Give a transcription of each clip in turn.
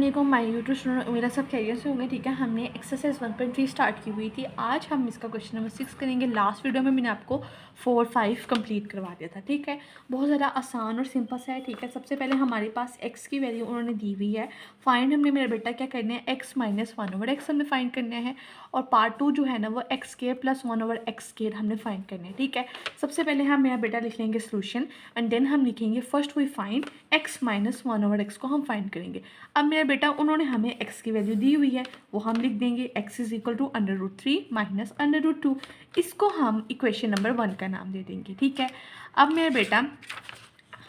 अस्सलाम my YouTube student, मेरा सब खैरियत से होंगे। ठीक है, हमने एक्सरसाइज 1.3 स्टार्ट की हुई थी। आज हम इसका क्वेश्चन नंबर 6 करेंगे। लास्ट वीडियो में मैंने आपको 4, 5 कंप्लीट करवा दिया था। ठीक है, बहुत ज़्यादा आसान और सिंपल सा है। ठीक है, सबसे पहले हमारे पास एक्स की वैल्यू उन्होंने दी हुई है। फाइंड हमने मेरा बेटा क्या करना है, एक्स माइनस 1/x हमने फाइंड करना है। और पार्ट 2 जो है ना वो x square plus 1/x square हमने फाइंड करना है। ठीक है, सबसे पहले हम मेरा बेटा लिख लेंगे सोल्यूशन एंड देन हम लिखेंगे first we find X minus 1/x को हम फाइंड करेंगे। अब मेरा बेटा उन्होंने हमें x की वैल्यू दी हुई है, वो हम लिख देंगे x is equal to √3 minus √2। इसको हम इक्वेशन नंबर 1 का नाम दे देंगे। ठीक है, अब मेरा बेटा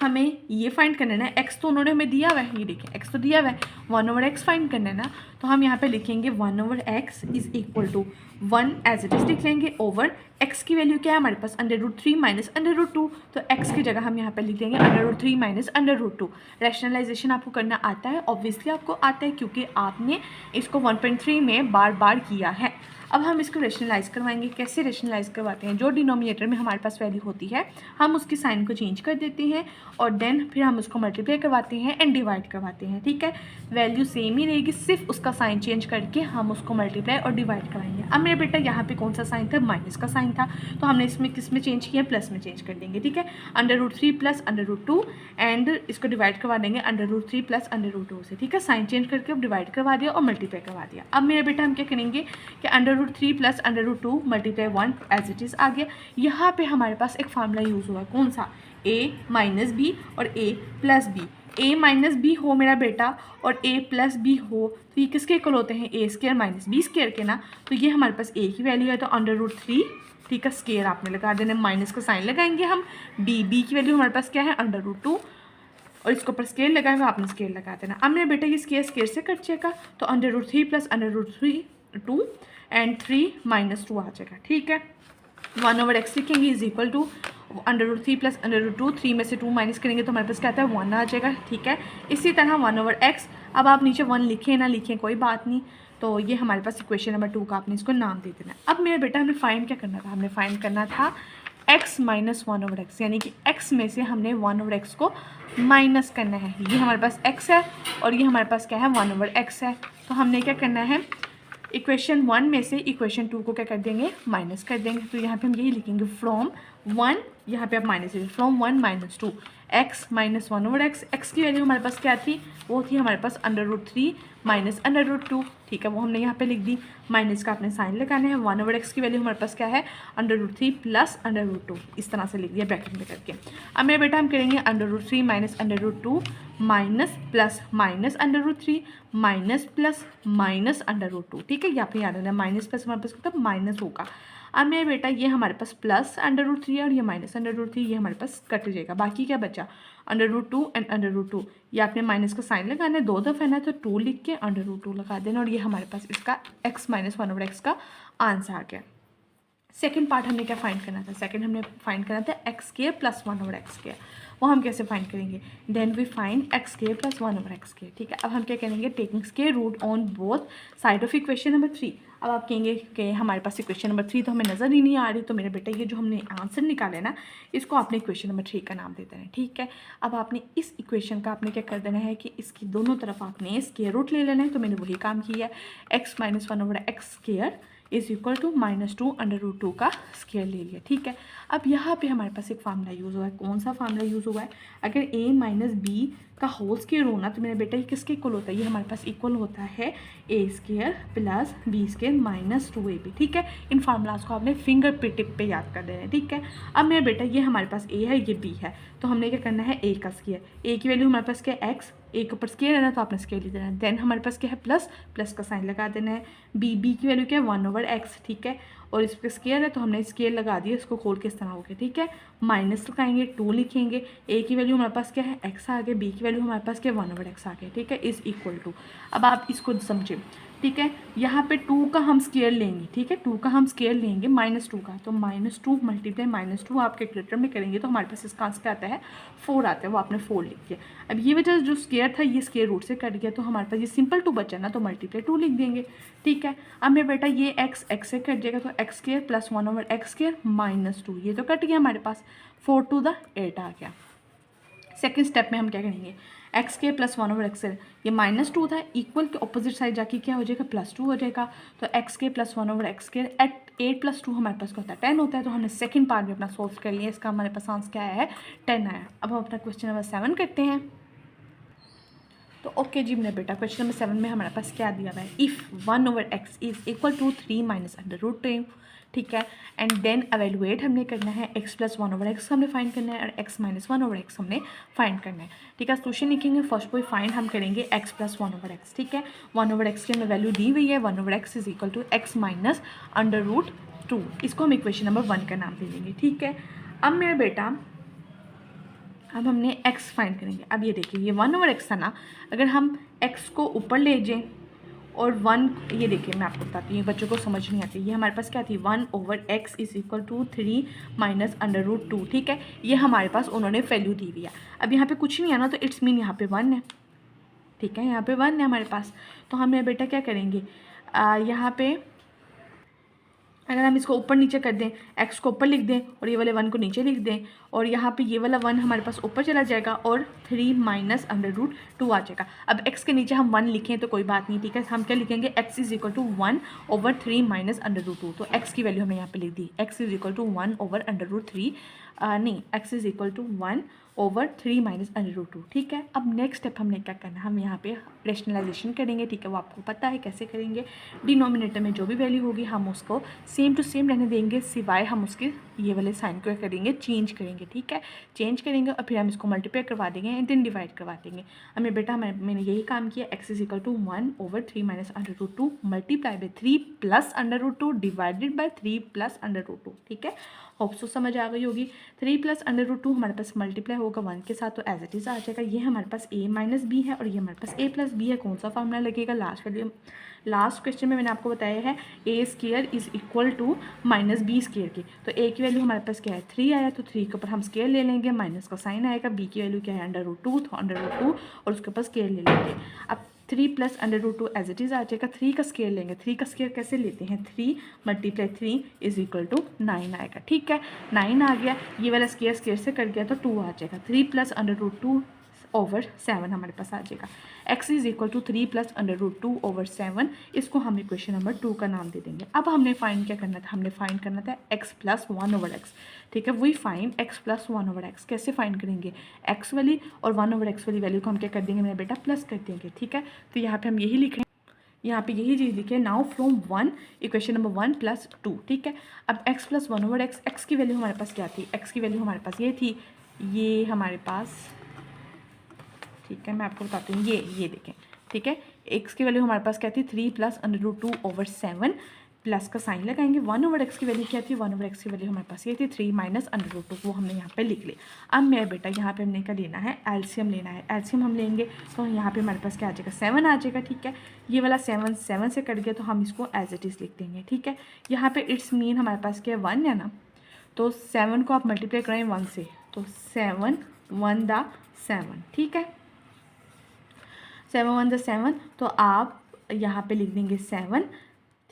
हमें ये फाइंड करना है ना, x तो उन्होंने हमें दिया हुआ है, ये देखिए x तो दिया हुआ है, 1/x फाइंड करना है ना, तो हम यहाँ पे लिखेंगे 1/x is equal to 1 as it is लिख लेंगे ओवर x की वैल्यू क्या है हमारे पास √3 माइनस √2, तो x की जगह हम यहाँ पे लिख लेंगे √3 माइनस √2। रैशनलाइजेशन आपको करना आता है, ऑब्वियसली आपको आता है क्योंकि आपने इसको 1.3 में बार बार किया है। अब हम इसको रेशनलाइज करवाएंगे। कैसे रेशनलाइज करवाते हैं, जो डिनोमिनेटर में हमारे पास वैल्यू होती है हम उसकी साइन को चेंज कर देते हैं और देन फिर हम उसको मल्टीप्लाई करवाते हैं एंड डिवाइड करवाते हैं। ठीक है, वैल्यू सेम ही रहेगी, सिर्फ उसका साइन चेंज करके हम उसको मल्टीप्लाई और डिवाइड कराएंगे। अब मेरे बेटा यहाँ पे कौन सा साइन था, माइनस का साइन था, तो हमने इसमें किस में चेंज किया, प्लस में चेंज कर देंगे। ठीक है, √3 प्लस √2 एंड इसको डिवाइड करवा देंगे √3 प्लस √2 से। ठीक है, साइन चेंज करके अब डिवाइड करवा दिया और मल्टीप्लाई करवा दिया। अब मेरे बेटा हम क्या करेंगे कि √3 plus √2 multiply 1 as it is आ गया। यहाँ पे हमारे पास एक फार्मूला यूज़ हुआ, कौन सा, a माइनस बी और a plus B. a minus B हो मेरा बेटा और a प्लस बी हो तो ये किसके इक्वल होते हैं, a square minus b square के ना। तो ये हमारे पास a की वैल्यू है तो √3, ठीक है, स्क्वायर आपने लगा देना, माइनस का साइन लगाएंगे हम। b की वैल्यू हमारे पास क्या है √2 और इसके ऊपर स्केल लगाया हुआ आपने स्केल लगा देना। अब मेरे बेटा ये स्केल से कट जाएगा तो √3 प्लस √3 2 एंड 3 माइनस 2 आ जाएगा। ठीक है, 1/x लिखेंगे इज इक्वल टू √3 प्लस √2, 3 में से 2 माइनस करेंगे तो हमारे पास क्या आता है 1 आ जाएगा। ठीक है, इसी तरह 1/x, अब आप नीचे 1 लिखें ना लिखें कोई बात नहीं, तो ये हमारे पास इक्वेशन नंबर 2 का आपने इसको नाम दे देना। अब मेरे बेटा हमने फाइंड क्या करना था, हमने फाइंड करना था x माइनस 1/x, यानी कि x में से हमने 1/x को माइनस करना है। ये हमारे पास x है और ये हमारे पास क्या है 1/x है, तो हमने क्या करना है इक्वेशन 1 में से इक्वेशन 2 को क्या कर देंगे, माइनस कर देंगे। तो यहाँ पे हम यही लिखेंगे फ्रॉम 1, यहाँ पे आप minus from 1 minus 2 x minus 1/x। x की वैल्यू हमारे पास क्या थी, वो थी हमारे पास √3 माइनस √2। ठीक है, वो हमने यहाँ पे लिख दी, माइनस का आपने साइन लगाना है। 1/x की वैल्यू हमारे पास क्या है √3 प्लस √2, इस तरह से लिख दिया ब्रैकेट में करके। अब मेरे बेटा हम करेंगे √3 minus √2 minus plus minus √3 minus plus minus √2। ठीक है, यहाँ पे याद रखना माइनस प्लस हमारे पास मतलब माइनस होगा। अब मेरे बेटा ये हमारे पास प्लस √3 और ये माइनस √3, ये हमारे पास कट जाएगा। बाकी क्या बचा √2 एंड √2, ये आपने माइनस का साइन लगाना है, 2 दफ़ा ना तो 2 लिख के √2 लगा देना और ये हमारे पास इसका x माइनस 1/x का आंसर आ गया। सेकेंड पार्ट हमने क्या फाइंड करना था, सेकेंड हमने फाइंड करना था x square plus 1/x square. वो हम कैसे फाइंड करेंगे, then we find x square plus 1/x square. ठीक है, अब हम क्या करेंगे taking square root on both side of equation number 3। अब आप कहेंगे कि हमारे पास इक्वेशन नंबर 3 तो हमें नज़र ही नहीं आ रही, तो मेरे बेटा ये जो हमने आंसर निकाले ना इसको आपने इक्वेशन नंबर 3 का नाम दे देना है। ठीक है, अब आपने इस इक्वेशन का आपने क्या कर देना है कि इसकी दोनों तरफ आपने स्क्वायर रूट ले लेना है, तो मैंने वही काम किया है। x minus 1/x square is equal to -2 √2 का स्क्वायर ले लिया। ठीक है, अब यहाँ पे हमारे पास एक फार्मूला यूज़ हुआ है, कौन सा फार्मूला यूज़ हुआ है, अगर a माइनस बी का होल स्क्वायर होना तो मेरा बेटा ये किसके इक्वल होता है, ये हमारे पास इक्वल होता है a square plus b square minus 2ab। ठीक है, इन फार्मूलाज को आपने फिंगर पे टिप पे याद कर देना है। ठीक है, अब मेरा बेटा ये हमारे पास a है ये b है, तो हमने क्या करना है a का स्क्वायर, a की वैल्यू हमारे पास क्या है x, a के ऊपर स्क्वायर है ना तो आपने स्क्वायर लिख देना है। देन हमारे पास क्या है प्लस का साइन लगा देना है। b की वैल्यू क्या है 1/x। ठीक है, और इस पर स्केयर है तो हमने स्केयर लगा दिया, इसको खोल के इस तरह हो गया। ठीक है, माइनस लगाएंगे 2 लिखेंगे, a की वैल्यू हमारे पास क्या है x आ गया, b की वैल्यू हमारे पास क्या है 1/x आ गया। ठीक है, इज इक्वल टू, अब आप इसको समझें। ठीक है, यहाँ पे 2 का हम स्केयर लेंगे। ठीक है, 2 का हम स्केयर लेंगे -2 का, तो -2 मल्टीप्लाई -2 आप कैलकुलेटर में करेंगे तो हमारे पास इसका आंसर क्या आता है 4 आता है, वो आपने 4 लिख दिया। अब ये वजह जो स्केयर था ये स्केयर रूट से कट गया, तो हमारे पास ये सिंपल 2 बचा ना तो मल्टीप्लाई 2 लिख देंगे। ठीक है, अब मेरे बेटा ये x से कट जाएगा तो x square plus 1/x square -2, ये तो कट गया हमारे पास, 4 to the 8 आ गया। सेकेंड स्टेप में हम क्या करेंगे, एक्स के प्लस 1 ओवर एक्स, ये -2 था, इक्वल के ऑपोजिट साइड जाके क्या हो जाएगा +2 हो जाएगा। तो एक्स के प्लस 1 ओवर एक्स के एट 8 + 2 हमारे पास क्या होता है 10 होता है। तो हमने सेकंड पार्ट भी अपना सोल्व कर लिया, इसका हमारे पास आंसर क्या आया है 10 आया। अब हम अपना क्वेश्चन नंबर 7 करते हैं। तो ओके जी मेरे बेटा, क्वेश्चन नंबर 7 में हमारे पास क्या दिया हुआ है, if 1 over X is equal to 3 minus √2, ठीक है, एंड देन एवेलुएट हमने करना है x प्लस 1 ओवर एक्स हमने फाइंड करना है और x माइनस 1 ओवर एक्स हमने फाइंड करना है, ठीक है। सोल्यूशन लिखेंगे, फर्स्ट कोई फाइंड हम करेंगे x प्लस 1 ओवर एक्स, ठीक है। 1 ओवर एक्स की हमें वैल्यू दी हुई है, 1 over X is equal to x minus √2, इसको हम इक्वेशन नंबर 1 का नाम दे देंगे, ठीक है। अब मेरा बेटा अब हमने x फाइंड करेंगे। अब ये देखिए ये 1 ओवर एक्स था ना, अगर हम x को ऊपर ले जाएं और 1, ये देखिए मैं आपको बताती हूँ, ये बच्चों को समझ नहीं आती, ये हमारे पास क्या थी 1 over X is equal to 3 minus √2, ठीक है। ये हमारे पास उन्होंने वैल्यू दी हुई है। अब यहाँ पे कुछ नहीं है ना, तो इट्स मीन यहाँ पे 1 है, ठीक है, यहाँ पे 1 है हमारे पास। तो हम मेरा बेटा क्या करेंगे, यहाँ पे अगर हम इसको ऊपर नीचे कर दें, x को ऊपर लिख दें और ये वाले 1 को नीचे लिख दें, और यहाँ पे ये वाला 1 हमारे पास ऊपर चला जाएगा और 3 माइनस √2 आ जाएगा। अब x के नीचे हम 1 लिखें तो कोई बात नहीं, ठीक है। हम क्या लिखेंगे, x is equal to 1 over 3 minus √2, तो x की वैल्यू हमने यहाँ पे लिख दी, x is equal to 1 over √3, नहीं, x is equal to 1 over 3 minus √2, ठीक है। अब नेक्स्ट स्टेप हमने क्या करना है, हम यहाँ पे रेशनलाइजेशन करेंगे, ठीक है, वो आपको पता है कैसे करेंगे। डिनोमिनेटर में जो भी वैल्यू होगी हम उसको सेम टू सेम रहने देंगे, सिवाय हम उसके ये वाले साइन को करेंगे चेंज करेंगे, ठीक है, चेंज करेंगे और फिर हम इसको मल्टीप्लाई करवा देंगे एंड देन डिवाइड करवा देंगे। हमें बेटा मैंने यही काम किया, x is equal to 1 over 3 minus √2 multiply by 3 plus √2 divided by 3 plus √2, ठीक है। होप सो समझ आ गई होगी। 3 प्लस √2 हमारे पास मल्टीप्लाई होगा 1 के साथ, तो एज इट इज़ आ जाएगा। ये हमारे पास a माइनस बी है और ये हमारे पास a प्लस बी है। कौन सा फार्मूला लगेगा, लास्ट क्वेश्चन में मैंने आपको बताया है a square is equal to minus B square की। तो a की वैल्यू हमारे पास क्या है 3 आया, तो 3 के ऊपर हम स्क्वायर ले लेंगे, माइनस का साइन आएगा, b की वैल्यू क्या है √2, तो √2 और उसके ऊपर स्क्वायर ले लेंगे। अब 3 प्लस √2 एज इट इज़ आ जाएगा, 3 का स्क्वायर लेंगे, 3 का स्क्वायर कैसे लेते हैं, 3 मल्टीप्लाई 3 इज इक्वल टू 9 आएगा, ठीक है। 9 आ गया, ये वाला स्क्वायर स्क्वायर से कट गया तो 2 आ जाएगा, 3 प्लस √2 ओवर 7 हमारे पास आ जाएगा। x is equal to 3 plus √2 over 7, इसको हम इक्वेशन नंबर 2 का नाम दे देंगे। अब हमने फाइंड क्या करना था, हमने फाइंड करना था x प्लस 1 ओवर एक्स, ठीक है। We find x plus 1 over X, कैसे फाइंड करेंगे, x वाली और 1 ओवर एक्स वाली वैल्यू को हम क्या कर देंगे मेरा बेटा प्लस कर देंगे, ठीक है। तो यहाँ पे हम यही लिख रहे हैं, यहाँ पे यही चीज़ लिखे, now from 1 equation number 1 plus 2, ठीक है। अब x plus 1 over x, x की वैल्यू हमारे पास क्या थी, x की वैल्यू हमारे पास ये थी, ये हमारे पास, ठीक है, मैं आपको बताती हूँ, ये देखें, ठीक है। x की वैल्यू हमारे पास क्या थी 3 प्लस √2 ओवर 7, प्लस का साइन लगाएंगे। 1 ओवर x की वैल्यू क्या थी, 1 ओवर x की वैल्यू हमारे पास ये थी 3 माइनस √2, वो हमने यहाँ पे लिख ली। अब मेरा बेटा यहाँ पे हमने क्या लेना है, एलसीएम लेना है, एलसीएम हम लेंगे तो यहाँ पे हमारे पास क्या आ जाएगा 7 आ जाएगा, ठीक है। ये वाला 7 से कट गया तो हम इसको एज इट इज़ लिख देंगे, ठीक है। यहाँ पे इट्स मीन हमारे पास क्या 1 है ना, तो 7 को आप मल्टीप्लाई करें 1 से, तो 7 1 दा 7, ठीक है, 7 1 दा 7, तो आप यहाँ पे लिख देंगे 7,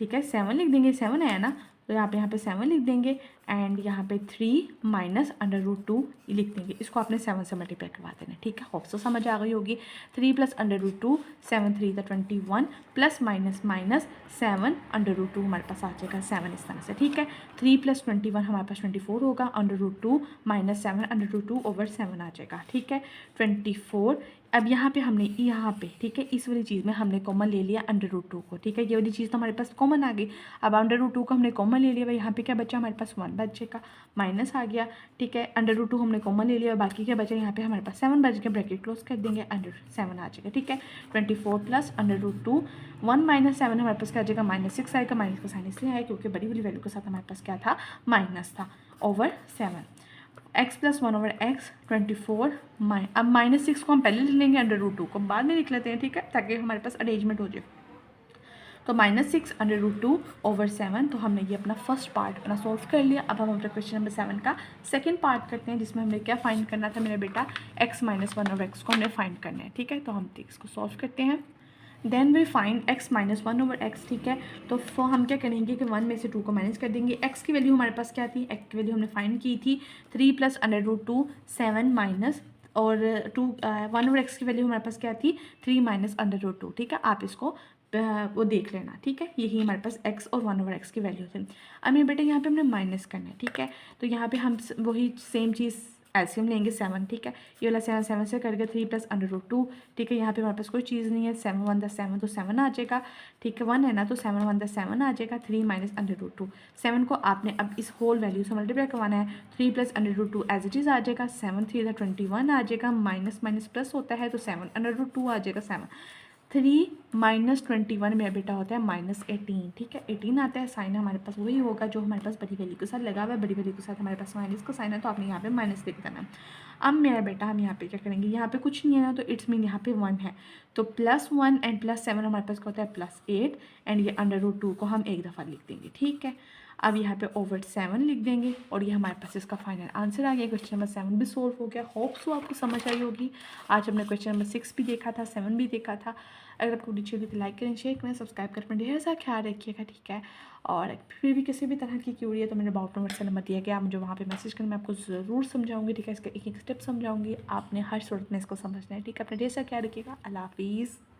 ठीक है, 7 लिख देंगे, 7 है ना, तो यहाँ पे 7 लिख देंगे एंड यहाँ पे 3 माइनस √2 लिख देंगे। इसको आपने 7 से मल्टीप्लाई करवा देना, ठीक है। होप सो समझ आ गई होगी। 3 प्लस √2, 7 3 दा 21 प्लस माइनस 7 √2 हमारे पास आ जाएगा 7 इस तरह से, ठीक है। 3 प्लस 21 हमारे पास 24 होगा, √2 माइनस 7 √2 ओवर 7 आ जाएगा, ठीक है, 24। अब यहाँ पे हमने ठीक है, इस वाली चीज़ में हमने कॉमन ले लिया √2 को, ठीक है। ये वाली चीज़ तो हमारे पास कॉमन आ गई। अब √2 को हमने कॉमन ले लिया, यहाँ पे क्या बचा हमारे पास 1 बचेगा, माइनस आ गया, ठीक है। √2 हमने कॉमन ले लिया, बाकी क्या बचा, यहाँ पे हमारे पास 7 बच गया, ब्रैकेट क्लोज कर देंगे, √7 आ जाएगा, ठीक है। 24 प्लस √2, 1 माइनस 7 हमारे पास क्या आ जाएगा -6 आएगा। माइनस का साइन इसलिए आया क्योंकि बड़ी वाली वैल्यू के साथ हमारे पास क्या था, माइनस था, over 7। x plus 1 over x 24 अब -6 को हम पहले लिख लेंगे, √2 को बाद में लिख लेते हैं, ठीक है, ताकि हमारे पास अरेंजमेंट हो जाए। तो -6 √2 ओवर 7, तो हमने ये अपना फर्स्ट पार्ट अपना सॉल्व कर लिया। अब हम अपना क्वेश्चन नंबर 7 का सेकंड पार्ट करते हैं, जिसमें हमने क्या फाइंड करना था मेरा बेटा, x माइनस 1 ओवर एक्स को हमने फाइंड करना है, ठीक है। तो हम इसको सॉल्व करते हैं। Then we find x minus 1 over X, ठीक है। तो हम क्या करेंगे कि 1 में से 2 को माइनस कर देंगे। x की वैल्यू हमारे पास क्या थी, x की वैल्यू हमने फाइंड की थी 3 प्लस √2 7 माइनस और 1/x की वैल्यू हमारे पास क्या थी 3 माइनस अंडर रूट 2। ठीक है, आप इसको वो देख लेना। ठीक है, यही हमारे पास x और 1/x की वैल्यू थी। अब मेरे बेटे यहाँ पे हमने माइनस करना है। ठीक है, तो यहाँ पे हम वही सेम चीज़ एलसीएम लेंगे 7। ठीक है, ये वाला 7 7 से करके 3 प्लस अंडर रूट 2। ठीक है, यहाँ पे हमारे पास कोई चीज़ नहीं है, 7 1 10 7 तो 7 आ जाएगा। ठीक है, 1 है ना, तो 7 1 10 7 आ जाएगा। 3 माइनस अंडर रूट 2, 7 को आपने अब इस होल वैल्यू से मल्टीप्लाई करवाना है। 3 plus under root 2 as it is आ जाएगा। 7 3 21 आ जाएगा। माइनस माइनस प्लस होता है तो 7 अंडर रूट 2 आ जाएगा। 7 3 माइनस 21 मेरा बेटा होता है -18। ठीक है, 18 आता है। साइन हमारे पास वही होगा जो हमारे पास बड़ी वैल्यू के साथ लगा हुआ है। बड़ी वैल्यू के साथ हमारे पास माइनस का साइन है, तो आपने यहाँ पे माइनस लिख देना। अब मेरा बेटा हम यहाँ पे क्या करेंगे, यहाँ पे कुछ नहीं है ना, तो इट्स मीन यहाँ पे 1 है, तो +1 एंड +7 हमारे पास क्या होता है +8। एंड ये अंडर रूट 2 को हम एक दफ़ा लिख देंगे। ठीक है, अब यहाँ पे ओवर 7 लिख देंगे और ये हमारे पास इसका फाइनल आंसर आ गया। क्वेश्चन नंबर 7 भी सोल्व हो गया। होप सो आपको समझ आई होगी। आज हमने क्वेश्चन नंबर 6 भी देखा था, 7 भी देखा था। अगर आपको वीडियो अच्छी लगी तो लाइक करें, शेयर करें, सब्सक्राइब करें, अपना ढेर सारा ख्याल रखिएगा। ठीक है, और फिर भी किसी भी तरह की क्यूरी है तो मैंने अबाउट में व्हाट्सएप नंबर दिया गया, आप मुझे वहाँ पे मैसेज करें, मैं आपको ज़रूर समझाऊंगी। ठीक है, इसका एक एक स्टेप समझाऊंगी, आपने हर सूरत में इसको समझना है। ठीक है, अपना ढेर सारा ख्याल रखिएगा। अल्लाह हाफिज़।